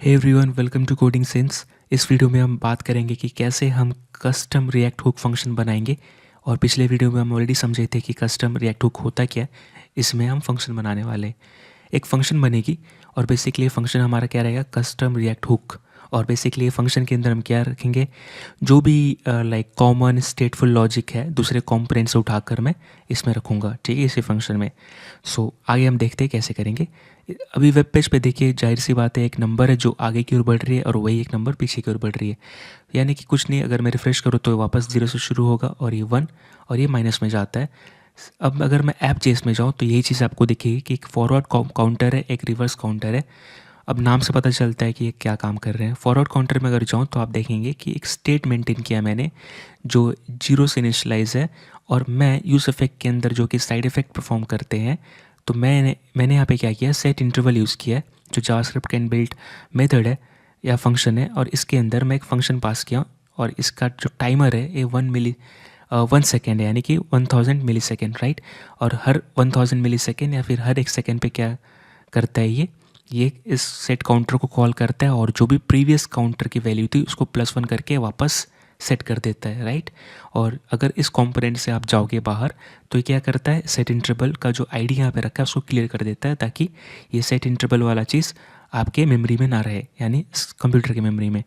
Hey everyone, welcome to Coding Sense. इस video में हम बात करेंगे कि कैसे हम कस्टम रिएक्ट हुक फंक्शन बनाएंगे। और पिछले वीडियो में हम ऑलरेडी समझे थे कि कस्टम रिएक्ट हुक होता क्या है। इसमें हम फंक्शन बनाने वाले हैं। एक फंक्शन बनेगी और बेसिकली ये फंक्शन हमारा क्या रहेगा, कस्टम रिएक्ट हुक। और बेसिकली ये फंक्शन के अंदर हम क्या रखेंगे, जो भी लाइक कॉमन स्टेटफुल लॉजिक है दूसरे कॉम्पोनेंट से उठाकर मैं इसमें रखूँगा, ठीक है, इसी फंक्शन में। सो आगे हम देखते हैं कैसे करेंगे। अभी वेब पेज पे देखिए, जाहिर सी बात है, एक नंबर है जो आगे की ओर बढ़ रही है और वही एक नंबर पीछे की ओर बढ़ रही है। यानी कि कुछ नहीं, अगर मैं रिफ्रेश करूँ तो वापस 0 से शुरू होगा और ये 1 और ये माइनस में जाता है। अब अगर मैं ऐप जेस में जाऊँ तो यही चीज़ आपको दिखेगी कि एक फॉरवर्ड काउंटर है, एक रिवर्स काउंटर है। अब नाम से पता चलता है कि ये क्या काम कर रहे हैं। फॉरवर्ड काउंटर में अगर जाऊँ तो आप देखेंगे कि एक स्टेट मेंटेन किया मैंने जो 0 से इनिशलाइज है। और मैं यूज इफेक्ट के अंदर जो कि साइड इफेक्ट परफॉर्म करते हैं, तो मैंने यहाँ पे क्या किया, सेट इंटरवल यूज़ किया है जो जावास्क्रिप्ट कैन बिल्ट मेथड है या फंक्शन है। और इसके अंदर मैं एक फंक्शन पास किया और इसका जो टाइमर है ये 1 सेकेंड है, यानी कि 1000 मिली सेकेंड, राइट। और हर 1000 मिली सेकेंड या फिर हर एक सेकेंड पे क्या करता है, ये इस सेट काउंटर को कॉल करता है और जो भी प्रीवियस काउंटर की वैल्यू थी उसको +1 करके वापस सेट कर देता है, राइट। और अगर इस कंपोनेंट से आप जाओगे बाहर तो ये क्या करता है, सेट इंटरवल का जो आईडी यहाँ पे रखा है उसको क्लियर कर देता है, ताकि ये सेट इंटरवल वाला चीज़ आपके मेमोरी में ना रहे, यानी कंप्यूटर की मेमोरी में।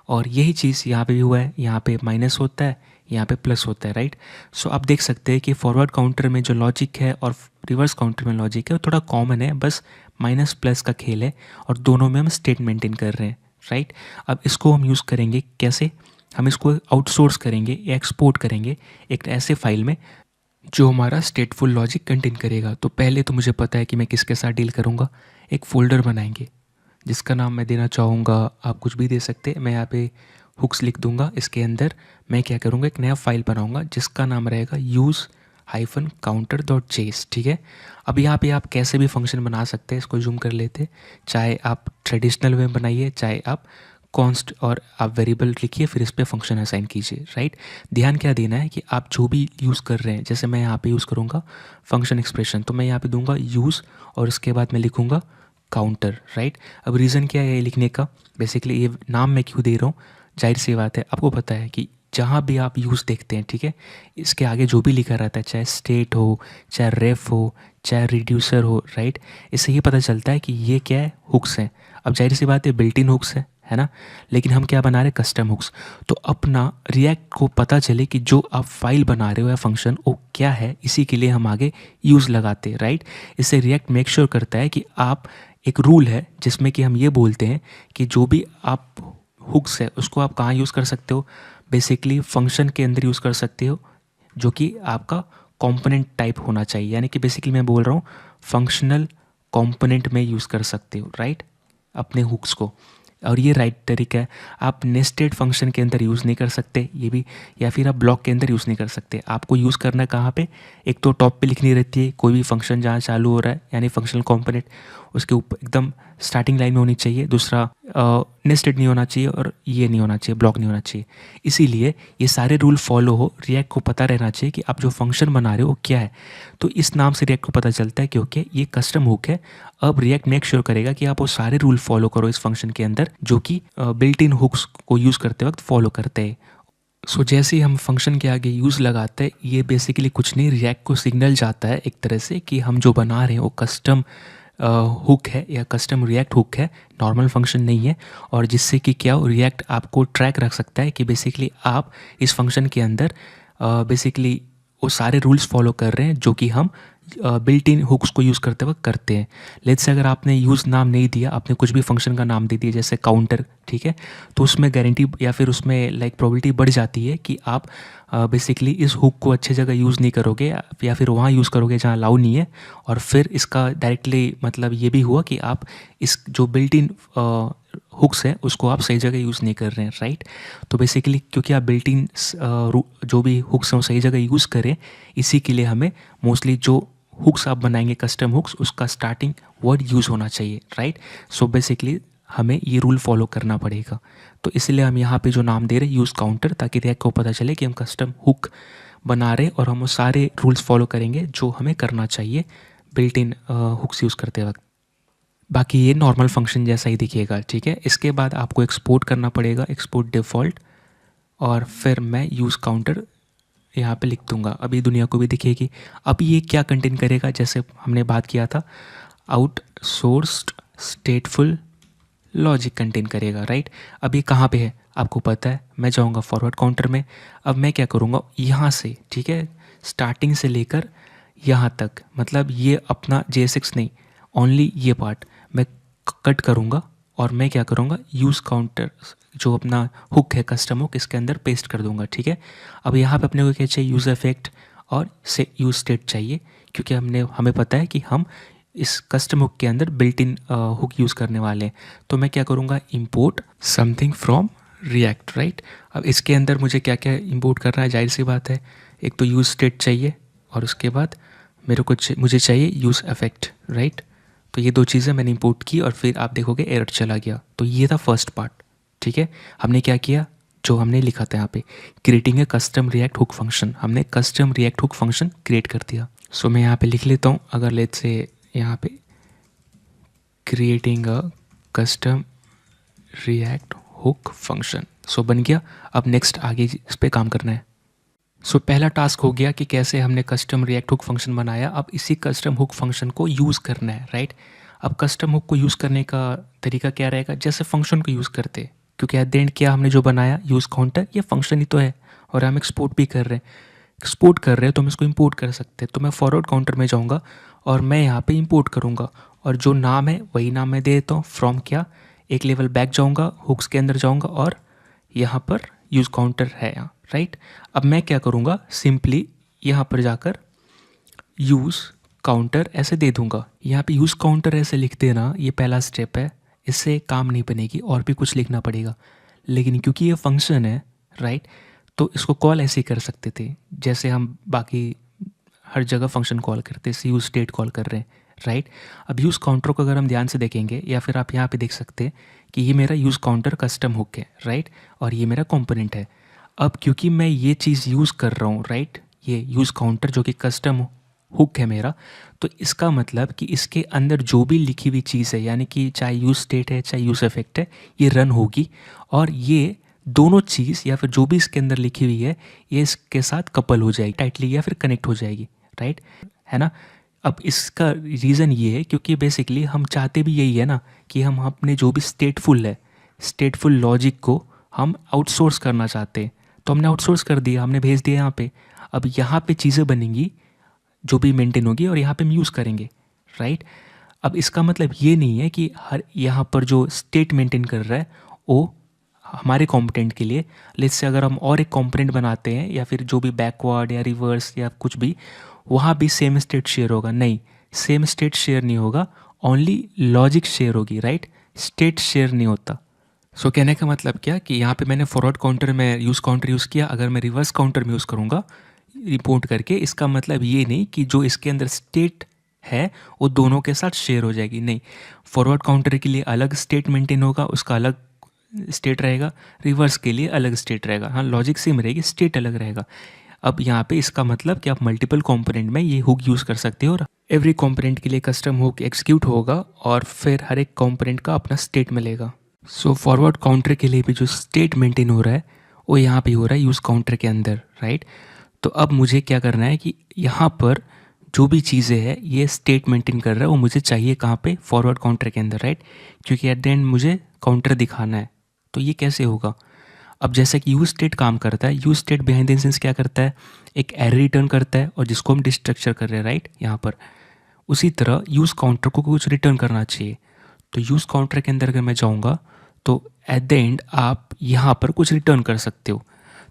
और यही चीज़ यहाँ पे भी हुआ है, यहाँ पे माइनस होता है, यहाँ पे प्लस होता है, राइट। सो आप देख सकते हैं कि फॉरवर्ड काउंटर में जो लॉजिक है और रिवर्स काउंटर में लॉजिक है वो थोड़ा कॉमन है, बस माइनस प्लस का खेल है और दोनों में हम स्टेट मेंटेन कर रहे हैं, राइट। अब इसको हम यूज़ करेंगे कैसे, हम इसको आउटसोर्स करेंगे या एक्सपोर्ट करेंगे एक ऐसे फाइल में जो हमारा स्टेटफुल लॉजिक कंटेन करेगा। तो पहले तो मुझे पता है कि मैं किसके साथ डील करूँगा। एक फ़ोल्डर बनाएंगे जिसका नाम मैं देना चाहूँगा, आप कुछ भी दे सकते हैं, मैं यहाँ पे हुक्स लिख दूंगा। इसके अंदर मैं क्या करूँगा, एक नया फाइल बनाऊँगा जिसका नाम रहेगा use-counter.js, ठीक है। अब यहाँ पे आप कैसे भी फंक्शन बना सकते हैं, इसको जूम कर लेते हैं। चाहे आप ट्रेडिशनल वे में बनाइए, चाहे आप कॉन्स्ट और आप वेरिएबल लिखिए फिर इस पर फंक्शन असाइन कीजिए, राइट। ध्यान क्या देना है कि आप जो भी यूज़ कर रहे हैं, जैसे मैं यहाँ पे यूज़ करूँगा फंक्शन एक्सप्रेशन, तो मैं यहाँ पे दूंगा यूज़ और उसके बाद मैं लिखूँगा काउंटर, राइट। अब रीज़न क्या है ये लिखने का, बेसिकली ये नाम मैं क्यों दे रहा हूँ, जाहिर सी बात है आपको पता है कि जहाँ भी आप यूज़ देखते हैं, ठीक है, इसके आगे जो भी लिखा रहता है, चाहे स्टेट हो, चाहे रेफ हो, चाहे रिड्यूसर हो, राइट, इससे ये पता चलता है कि ये क्या है, हुक्स हैं। अब जाहिर सी बात है बिल्ट इन हुक्स है ना, लेकिन हम क्या बना रहे हैं, कस्टम हुक्स। तो अपना रिएक्ट को पता चले कि जो आप फाइल बना रहे हो या फंक्शन वो क्या है, इसी के लिए हम आगे यूज़ लगाते हैं, राइट। इससे रिएक्ट मेक श्योर करता है कि आप, एक रूल है जिसमें कि हम ये बोलते हैं कि जो भी आप हुक्स है उसको आप कहाँ यूज़ कर सकते हो, बेसिकली फंक्शन के अंदर यूज़ कर सकते हो जो कि आपका कंपोनेंट टाइप होना चाहिए। यानी कि बेसिकली मैं बोल रहा हूँ फंक्शनल कंपोनेंट में यूज़ कर सकते हो, राइट, अपने हुक्स को। और ये राइट तरीका है। आप नेस्टेड फंक्शन के अंदर यूज़ नहीं कर सकते ये भी, या फिर आप ब्लॉक के अंदर यूज़ नहीं कर सकते। आपको यूज़ करना है कहाँ पे, एक तो टॉप पे लिखनी रहती है कोई भी फंक्शन जहाँ चालू हो रहा है, यानी फंक्शनल कंपोनेंट उसके ऊपर एकदम स्टार्टिंग लाइन में होनी चाहिए। दूसरा नेस्टेड नहीं होना चाहिए और ये नहीं होना चाहिए, ब्लॉक नहीं होना चाहिए। इसीलिए ये सारे रूल फॉलो हो, रिएक्ट को पता रहना चाहिए कि आप जो फंक्शन बना रहे हो वो क्या है। तो इस नाम से रिएक्ट को पता चलता है क्योंकि ये कस्टम हुक है। अब रिएक्ट मेक श्योर करेगा कि आप वो सारे रूल फॉलो करो इस फंक्शन के अंदर जो कि बिल्ट इन हुक्स को यूज़ करते वक्त फॉलो करते हैं। सो जैसे ही हम फंक्शन के आगे यूज़ लगाते हैं, ये बेसिकली कुछ नहीं, रिएक्ट को सिग्नल जाता है एक तरह से कि हम जो बना रहे हैं वो कस्टम हुक है या कस्टम रिएक्ट हुक है, नॉर्मल फंक्शन नहीं है। और जिससे कि क्या हो, रिएक्ट आपको ट्रैक रख सकता है कि बेसिकली आप इस फंक्शन के अंदर बेसिकली वो सारे रूल्स फॉलो कर रहे हैं जो कि हम बिल्ट इन हुक्स को यूज़ करते वक्त करते हैं। लेट्स से अगर आपने यूज़ नाम नहीं दिया, आपने कुछ भी फंक्शन का नाम दे दिया जैसे काउंटर, ठीक है, तो उसमें गारंटी या फिर उसमें लाइक प्रोबेबिलिटी बढ़ जाती है कि आप बेसिकली इस हुक को अच्छी जगह यूज़ नहीं करोगे या फिर वहाँ यूज़ करोगे जहाँ अलाउ नहीं है। और फिर इसका डायरेक्टली मतलब ये भी हुआ कि आप इस जो बिल्ट इन हुक्स है उसको आप सही जगह यूज़ नहीं कर रहे हैं, राइट। तो बेसिकली क्योंकि आप बिल्ट इन जो भी हुक्स हैं वो सही जगह यूज़ करें, इसी के लिए हमें मोस्टली जो हुक्स आप बनाएंगे कस्टम हुक्स, उसका स्टार्टिंग वर्ड यूज़ होना चाहिए, राइट। सो बेसिकली हमें ये रूल फॉलो करना पड़ेगा। तो इसलिए हम यहाँ पे जो नाम दे रहे हैं यूज़ काउंटर, ताकि रिएक्ट को पता चले कि हम कस्टम हुक बना रहे और हम वो सारे रूल्स फॉलो करेंगे जो हमें करना चाहिए बिल्ट इन हुक्स यूज़ करते वक्त। बाकी ये नॉर्मल फंक्शन जैसा ही दिखेगा, ठीक है। इसके बाद आपको एक्सपोर्ट करना पड़ेगा, एक्सपोर्ट डिफ़ॉल्ट, और फिर मैं यूज़ काउंटर यहाँ पे लिख दूंगा, अभी दुनिया को भी दिखेगी। अब ये क्या कंटेन करेगा, जैसे हमने बात किया था, आउटसोर्स्ड स्टेटफुल लॉजिक कंटेन करेगा, राइट। अब ये कहाँ पे है आपको पता है, मैं जाऊँगा फॉरवर्ड काउंटर में। अब मैं क्या करूँगा यहाँ से, ठीक है, स्टार्टिंग से लेकर यहाँ तक, मतलब ये अपना JSX नहीं, ओनली ये पार्ट मैं कट करूँगा और मैं क्या करूँगा, यूज़ काउंटर जो अपना हुक है, कस्टम हुक, इसके अंदर पेस्ट कर दूंगा, ठीक है। अब यहाँ पे अपने को क्या चाहिए, यूज़ इफेक्ट और से यूज़ स्टेट चाहिए, क्योंकि हमें पता है कि हम इस कस्टम हुक के अंदर बिल्ट इन हुक यूज़ करने वाले हैं। तो मैं क्या करूँगा, import something from react, right. अब इसके अंदर मुझे क्या क्या इंपोर्ट करना है, जाहिर सी बात है, एक तो यूज़ स्टेट चाहिए और उसके बाद मुझे चाहिए यूज़ इफेक्ट, राइट। तो ये दो चीज़ें मैंने इंपोर्ट की और फिर आप देखोगे एरर चला गया। तो ये था फर्स्ट पार्ट, ठीक है। हमने क्या किया, जो हमने लिखा था यहाँ पे, creating a custom React hook function, हमने custom React hook function create कर दिया। सो मैं यहाँ पे लिख लेता हूँ, अगर लेट्स से यहाँ पे creating a custom React hook function, so बन गया। अब नेक्स्ट आगे इस पर काम करना है। सो पहला टास्क हो गया कि कैसे हमने कस्टम रिएक्ट हुक फंक्शन बनाया। अब इसी कस्टम हुक फंक्शन को यूज़ करना है, राइट। अब कस्टम हुक को यूज़ करने का तरीका क्या रहेगा, जैसे फंक्शन को यूज़ करते, क्योंकि एट द एंड क्या हमने जो बनाया यूज़ काउंटर, ये फंक्शन ही तो है और हम एक्सपोर्ट भी कर रहे हैं। एक्सपोर्ट कर रहे हैं तो हम इसको इंपोर्ट कर सकते हैं। तो मैं फॉरवर्ड काउंटर में जाऊँगा और मैं यहाँ पे इंपोर्ट करूँगा और जो नाम है वही नाम मैं दे देता हूँ, फ्रॉम क्या, एक लेवल बैक जाऊँगा, हुक्स के अंदर जाऊँगा और यहाँ पर यूज़ काउंटर है यहाँ, राइट। अब मैं क्या करूँगा, सिंपली यहाँ पर जाकर यूज़ काउंटर ऐसे दे दूँगा। यहाँ पे यूज़ काउंटर ऐसे लिख देना, ये पहला स्टेप है, इससे काम नहीं बनेगी और भी कुछ लिखना पड़ेगा। लेकिन क्योंकि ये फंक्शन है, राइट, तो इसको कॉल ऐसे ही कर सकते थे जैसे हम बाकी हर जगह फंक्शन कॉल करते हैं, यूज़ स्टेट कॉल कर रहे हैं, राइट। अब यूज़ काउंटर को अगर हम ध्यान से देखेंगे, या फिर आप यहाँ पे देख सकते हैं कि ये मेरा यूज़ काउंटर कस्टम हुक है, राइट, और ये मेरा कंपोनेंट है। अब क्योंकि मैं ये चीज़ यूज़ कर रहा हूँ, राइट, ये यूज़ काउंटर जो कि कस्टम हुक है मेरा, तो इसका मतलब कि इसके अंदर जो भी लिखी हुई चीज़ है, यानी कि चाहे यूज़ स्टेट है चाहे यूज़ इफेक्ट है, ये रन होगी और ये दोनों चीज़ या फिर जो भी इसके अंदर लिखी हुई है ये इसके साथ कपल हो जाएगी टाइटली या फिर कनेक्ट हो जाएगी, राइट, है ना। अब इसका रीज़न ये है क्योंकि बेसिकली हम चाहते भी यही है ना कि हम अपने जो भी स्टेटफुल है, स्टेटफुल लॉजिक को हम आउटसोर्स करना चाहते हैं। तो हमने आउटसोर्स कर दिया, हमने भेज दिया यहाँ पे। अब यहाँ पे चीज़ें बनेंगी जो भी मेंटेन होगी और यहाँ पे हम यूज़ करेंगे, राइट। अब इसका मतलब ये नहीं है कि हर यहाँ पर जो स्टेट मेंटेन कर रहा है वो हमारे कंपोनेंट के लिए, लेट्स से अगर हम और एक कंपोनेंट बनाते हैं या फिर जो भी बैकवर्ड या रिवर्स या कुछ भी, वहाँ भी सेम स्टेट शेयर होगा, नहीं, सेम स्टेट शेयर नहीं होगा, ओनली लॉजिक शेयर होगी, राइट, स्टेट शेयर नहीं होता। सो कहने का मतलब क्या कि यहाँ पे मैंने फॉरवर्ड काउंटर में यूज़ काउंटर यूज़ किया, अगर मैं रिवर्स काउंटर में यूज़ करूँगा रिपोर्ट करके, इसका मतलब ये नहीं कि जो इसके अंदर स्टेट है वो दोनों के साथ शेयर हो जाएगी, नहीं। फॉरवर्ड काउंटर के लिए अलग स्टेट मेंटेन होगा, उसका अलग स्टेट रहेगा, रिवर्स के लिए अलग स्टेट रहेगा, हाँ लॉजिक सेम रहेगी, स्टेट अलग रहेगा। अब यहाँ पे इसका मतलब कि आप मल्टीपल कंपोनेंट में ये हुक यूज़ कर सकते हो और एवरी कंपोनेंट के लिए कस्टम हुक एग्जीक्यूट होगा और फिर हर एक कंपोनेंट का अपना स्टेट मिलेगा। सो फॉरवर्ड काउंटर के लिए भी जो स्टेट मेंटेन हो रहा है वो यहाँ पे हो रहा है यूज़ काउंटर के अंदर, राइट। तो अब मुझे क्या करना है कि यहाँ पर जो भी चीज़ें हैं ये स्टेट मेंटेन कर रहा है वो मुझे चाहिए कहाँ पे, फॉरवर्ड काउंटर के अंदर, राइट, क्योंकि एट द एंड मुझे काउंटर दिखाना है। तो ये कैसे होगा, अब जैसा कि यूज स्टेट काम करता है, use state behind the scenes क्या करता है, एक एरे रिटर्न करता है और जिसको हम डिस्ट्रक्चर कर रहे हैं, राइट, यहाँ पर उसी तरह यूज़ काउंटर को कुछ रिटर्न करना चाहिए। तो यूज़ काउंटर के अंदर अगर मैं जाऊँगा तो एट द एंड आप यहाँ पर कुछ रिटर्न कर सकते हो।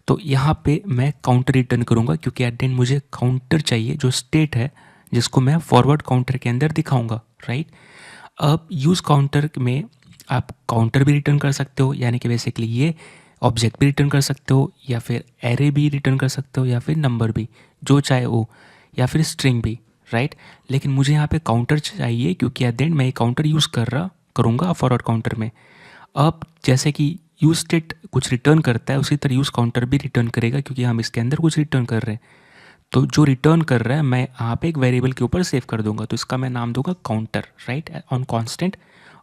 तो यहाँ पे मैं काउंटर रिटर्न करूँगा क्योंकि एट द एंड मुझे काउंटर चाहिए जो स्टेट है जिसको मैं फॉरवर्ड काउंटर के अंदर दिखाऊँगा, राइट। अब यूज़ काउंटर में आप काउंटर भी रिटर्न कर सकते हो, यानी कि बेसिकली ये ऑब्जेक्ट भी रिटर्न कर सकते हो या फिर एरे भी रिटर्न कर सकते हो या फिर नंबर भी, जो चाहे वो, या फिर स्ट्रिंग भी, राइट। लेकिन मुझे यहाँ पे काउंटर चाहिए क्योंकि एट द एंड मैं ये काउंटर यूज़ करूँगा फॉरवर्ड काउंटर में। अब जैसे कि यूज़ स्टेट कुछ रिटर्न करता है उसी तरह यूज़ काउंटर भी रिटर्न करेगा क्योंकि हम इसके अंदर कुछ रिटर्न कर रहे हैं। तो जो रिटर्न कर रहा है मैं यहाँ पे एक वेरिएबल के ऊपर सेव कर दूंगा, तो इसका मैं नाम दूंगा काउंटर, राइट, ऑन कांस्टेंट।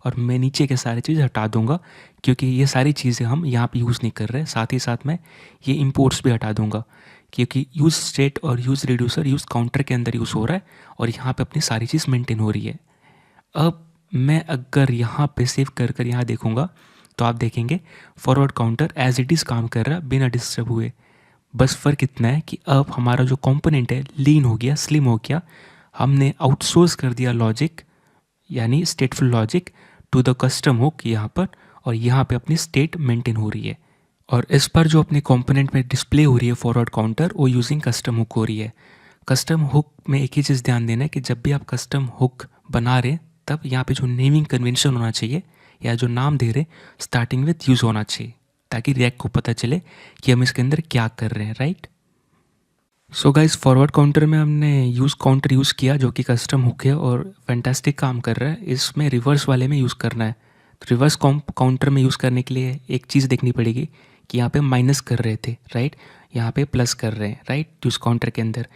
और मैं नीचे के सारी चीज़ हटा दूंगा क्योंकि ये सारी चीज़ें हम यहाँ पे यूज़ नहीं कर रहे। साथ ही साथ मैं ये इंपोर्ट्स भी हटा दूंगा क्योंकि यूज़ स्टेट और यूज़ रिड्यूसर यूज़ काउंटर के अंदर यूज़ हो रहा है और यहाँ पे अपनी सारी चीज़ मेंटेन हो रही है। अब मैं अगर यहाँ पे सेव कर कर यहाँ देखूँगा तो आप देखेंगे forward counter as it is काम कर रहा है बिना डिस्टर्ब हुए। बस फ़र्क इतना है कि अब हमारा जो कंपोनेंट है लीन हो गया, स्लिम हो गया। हमने आउटसोर्स कर दिया लॉजिक, यानी stateful logic to the custom hook यहाँ पर, और यहाँ पे अपनी स्टेट मेंटेन हो रही है। और इस पर जो अपने कंपोनेंट में डिस्प्ले हो रही है फॉरवर्ड काउंटर, वो यूजिंग कस्टम हुक हो रही है। कस्टम हुक में एक ही चीज़ ध्यान देना है कि जब भी आप कस्टम हुक बना रहे तब यहाँ पे जो नेमिंग कन्वेंशन होना चाहिए या जो नाम दे रहे स्टार्टिंग विथ यूज़ होना चाहिए, ताकि रिएक्ट को पता चले कि हम इसके अंदर क्या कर रहे हैं, right. So guys, forward counter में हमने यूज़ काउंटर यूज़ किया जो कि कस्टम हुक है और फैंटास्टिक काम कर रहा है। इसमें रिवर्स वाले में यूज़ करना है, तो रिवर्स काउंटर में यूज़ करने के लिए एक चीज़ देखनी पड़ेगी कि यहाँ पे माइनस कर रहे थे, राइट, यहाँ पे प्लस कर रहे हैं, राइट, यूज़ काउंटर के अंदर।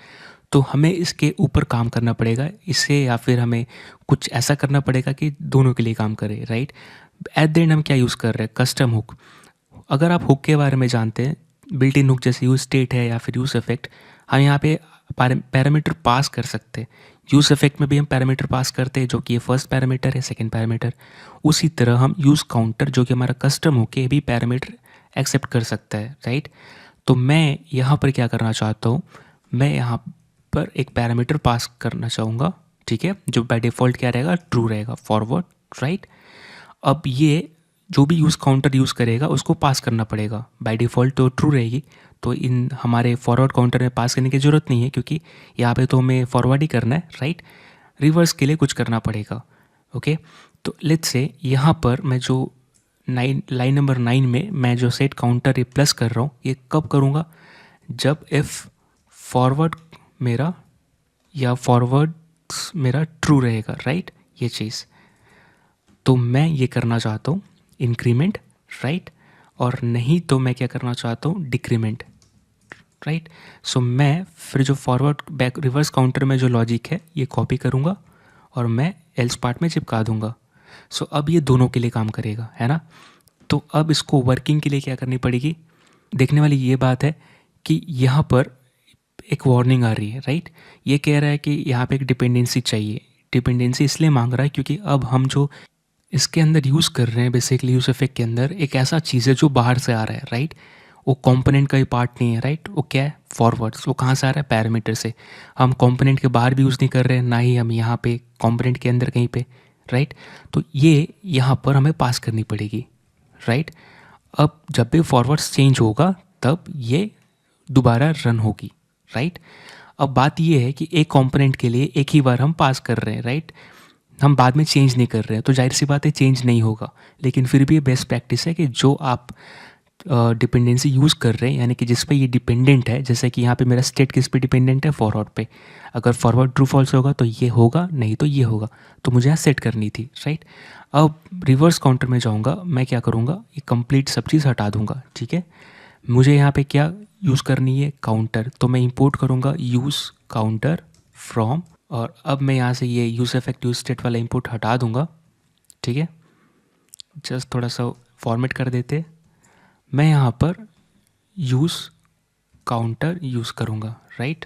तो हमें इसके ऊपर काम करना पड़ेगा इससे, या फिर हमें कुछ ऐसा करना पड़ेगा कि दोनों के लिए काम करे, राइट। एट द एंड हम क्या यूज़ कर रहे हैं, कस्टम हुक। अगर आप हुक के बारे में जानते हैं, बिल्ट इन हुक जैसे यूज स्टेट है या फिर यूज इफेक्ट, हम यहाँ पे पैरामीटर पास कर सकते हैं। यूज इफेक्ट में भी हम पैरामीटर पास करते हैं जो कि ये फर्स्ट पैरामीटर है, सेकंड पैरामीटर। उसी तरह हम यूज़ काउंटर जो कि हमारा कस्टम हुक है भी पैरामीटर एक्सेप्ट कर सकता है, राइट। तो मैं यहाँ पर क्या करना चाहता हूँ, मैं यहाँ पर एक पैरामीटर पास करना चाहूँगा, ठीक है, जो बाय डिफ़ॉल्ट क्या रहेगा, ट्रू रहेगा, फॉरवर्ड, राइट। अब ये जो भी यूज़ काउंटर यूज़ करेगा उसको पास करना पड़ेगा। बाय डिफ़ॉल्ट तो ट्रू रहेगी, तो इन हमारे फॉरवर्ड काउंटर में पास करने की ज़रूरत नहीं है क्योंकि यहाँ पे तो हमें फॉरवर्ड ही करना है, राइट। रिवर्स के लिए कुछ करना पड़ेगा, ओके। तो लेट्स से यहाँ पर मैं जो लाइन नंबर 9 में मैं जो सेट काउंटर ये प्लस कर रहा हूँ, ये कब करूँगा, जब इफ़ फॉरवर्ड मेरा या फॉरवर्ड मेरा ट्रू रहेगा, राइट, ये चीज़। तो मैं ये करना चाहता हूँ इंक्रीमेंट, राइट, और नहीं तो मैं क्या करना चाहता हूँ, डिक्रीमेंट, राइट। सो मैं फिर जो फॉरवर्ड बैक रिवर्स काउंटर में जो लॉजिक है ये कॉपी करूँगा और मैं एल्स पार्ट में चिपका दूँगा। सो अब ये दोनों के लिए काम करेगा, है ना। तो अब इसको वर्किंग के लिए क्या करनी पड़ेगी, देखने वाली ये बात है कि यहाँ पर एक वार्निंग आ रही है, राइट। ये कह रहा है कि यहाँ पे एक डिपेंडेंसी चाहिए। डिपेंडेंसी इसलिए मांग रहा है क्योंकि अब हम जो इसके अंदर यूज़ कर रहे हैं बेसिकली यूज इफेक्ट के अंदर एक ऐसा चीज़ है जो बाहर से आ रहा है, राइट। वो कंपोनेंट का ही पार्ट नहीं है, राइट। वो क्या है, फॉरवर्ड्स। वो कहाँ से आ रहा है, पैरामीटर से। हम कंपोनेंट के बाहर भी यूज़ नहीं कर रहे हैं, ना ही हम यहाँ पे कंपोनेंट के अंदर कहीं पे, राइट। तो ये यहाँ पर हमें पास करनी पड़ेगी, राइट। अब जब भी फॉरवर्ड्स चेंज होगा तब ये दोबारा रन होगी, राइट। अब बात ये है कि एक कंपोनेंट के लिए एक ही बार हम पास कर रहे हैं, राइट। हम बाद में चेंज नहीं कर रहे हैं तो जाहिर सी बात है चेंज नहीं होगा। लेकिन फिर भी ये बेस्ट प्रैक्टिस है कि जो आप डिपेंडेंसी यूज़ कर रहे हैं, यानी कि जिस पे ये डिपेंडेंट है, जैसे कि यहाँ पे मेरा स्टेट किस पे डिपेंडेंट है, फॉरवर्ड पे। अगर फॉरवर्ड ट्रू फॉल्स होगा तो ये होगा, नहीं तो ये होगा। तो मुझे यहाँ सेट करनी थी, राइट। अब रिवर्स काउंटर में जाऊँगा, मैं क्या करूँगा, ये कंप्लीट सब चीज़ हटा दूँगा, ठीक है। मुझे यहाँ पे क्या यूज़ करनी है, काउंटर। तो मैं इंपोर्ट करूँगा यूज़ काउंटर फ्रॉम, और अब मैं यहाँ से ये यूज़ इफेक्ट यूज स्टेट वाला इंपुट हटा दूँगा, ठीक है। जस्ट थोड़ा सा फॉर्मेट कर देते। मैं यहाँ पर यूज़ काउंटर यूज़ करूँगा, राइट।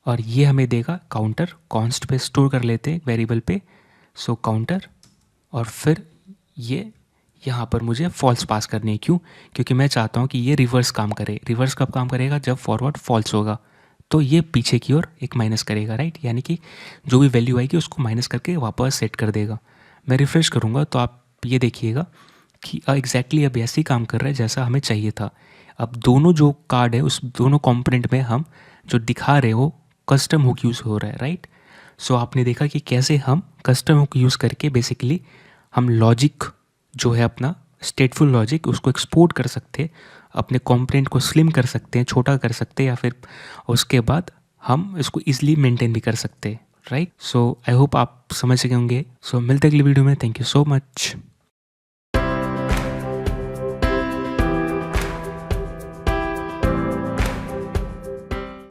और ये हमें देगा काउंटर, कॉन्स्ट पे स्टोर कर लेते हैं वेरिएबल पे। सो काउंटर, और फिर ये यहाँ पर मुझे फॉल्स पास करनी है। क्यों, क्योंकि मैं चाहता हूँ कि ये रिवर्स काम करे। रिवर्स कब काम करेगा, जब फॉरवर्ड फॉल्स होगा। तो ये पीछे की ओर एक माइनस करेगा, राइट, यानी कि जो भी वैल्यू आएगी उसको माइनस करके वापस सेट कर देगा। मैं रिफ्रेश करूँगा तो आप ये देखिएगा कि एग्जैक्टली अब ऐसे ही काम कर रहा है जैसा हमें चाहिए था। अब दोनों जो कार्ड है उस दोनों कंपोनेंट में हम जो दिखा रहे हो कस्टम हुक यूज़ हो रहा है, राइट। सो आपने देखा कि कैसे हम कस्टम हुक यूज़ करके बेसिकली हम लॉजिक जो है अपना स्टेटफुल लॉजिक उसको एक्सपोर्ट कर सकते हैं, अपने कंपोनेंट को स्लिम कर सकते हैं, छोटा कर सकते हैं, या फिर उसके बाद हम इसको ईजिली मेंटेन भी कर सकते हैं, राइट। सो आई होप आप समझ गए होंगे। सो मिलते अगली वीडियो में। Thank you so much.